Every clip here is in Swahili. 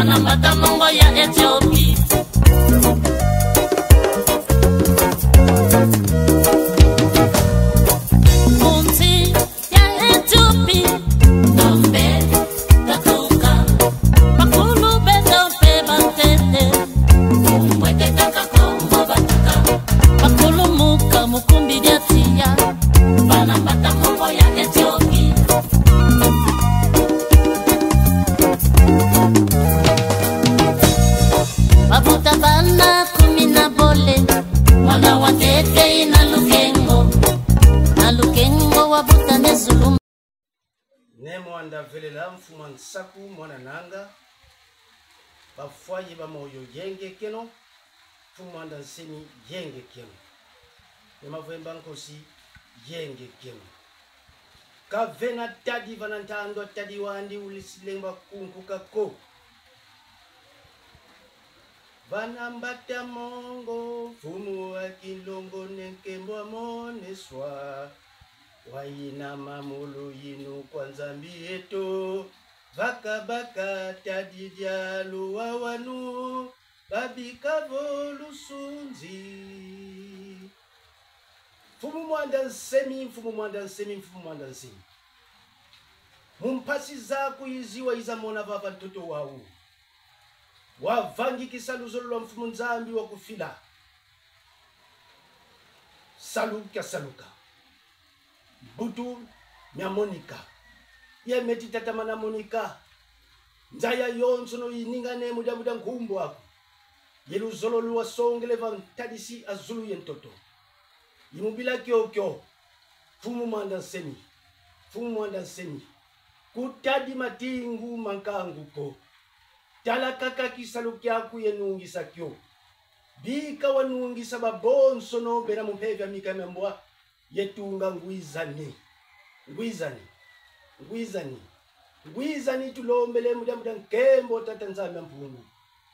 Banambata mongo ya Ethiopia. Munti ya Ethiopia. Dombe tatuka. Makulu bedombe bantete. Umwete taka kongo batuka. Makulu muka mukumbi diatia. Banambata mongo ya Ethiopia. Babuta bana kumina bole. Mwana watete ina lukengo. Na lukengo wabuta nezulu. Nemo anda vele la mfuma nsaku mwana nanga. Bafwaye ba moyo yenge keno. Fumu anda nsemi yenge keno. Nema vwemba nkosi yenge keno. Kavena tadi vanantando tadi wandi ulisilemba kunkuka ko. Banambata mongo, fumu wa kilongo nenkembo amoneswa. Waina mamulu yinu kwa nzambi eto. Baka baka tadi dialu wawanu. Babika volusunzi. Fumu mwanda nsemi, fumu mwanda nsemi, fumu mwanda nsemi. Mumpasi zaku iziwa izamona baba ntoto wawu. Wavangi kisaluzolo lwa mfumu nzambi wa kufila. Saluka saluka. Butu nya Monika. Ye meti tatamana Monika. Nzaya yonso no iningane muda muda nkumbu wako. Yelu zolo luwa songele vantadisi azulu yentoto. Imubila kyo kyo. Fumu mwanda nsemi. Fumu mwanda nsemi. Kutadi matingu mankangu ko. Tala kaka kisaluki aku yenungisa kyo. Bika wanungisa babonso no bera mumpevya mika membwa yetunga nguizani. Nguizani. Nguizani. Nguizani tulombele muda muda nkembo tatanzami mpungu.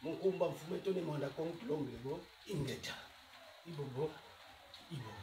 Mkumba mfumeto ni mwanda kongu tulombele go ingeta. Ibobo. Ibobo.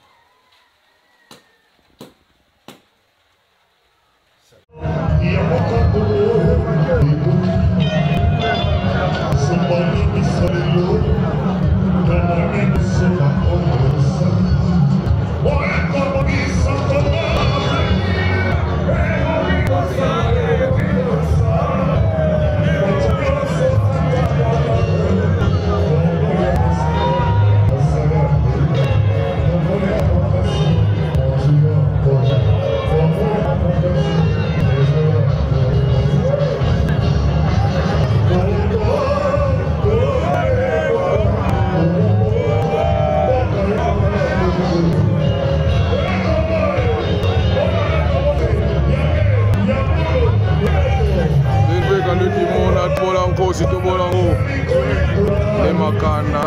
Situ bolango le makana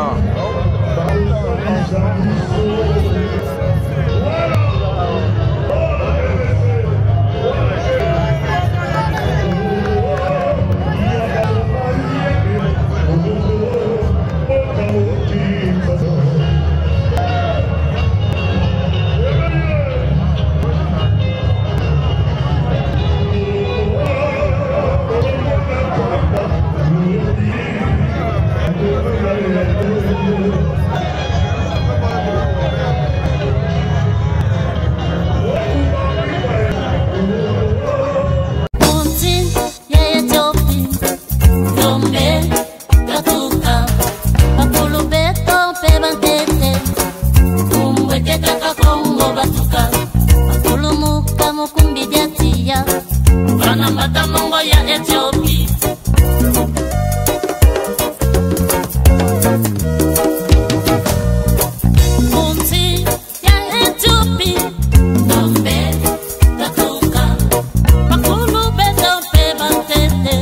Banambata mongo ya Ethiopia. Munti ya Ethiopia. Dombe tatuka. Makulu bedombe bantete.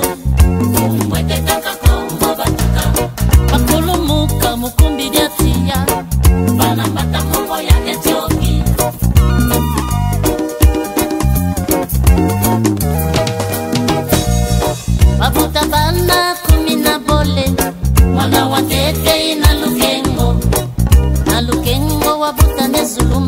Umwete taka kongo batuka. Makulu muka mukumbi diatia. Banambata mongo ya Ethiopia. Babuta bana kumina bole. Mwana watete ina lukengo. Na lukengo wabuta nezulu.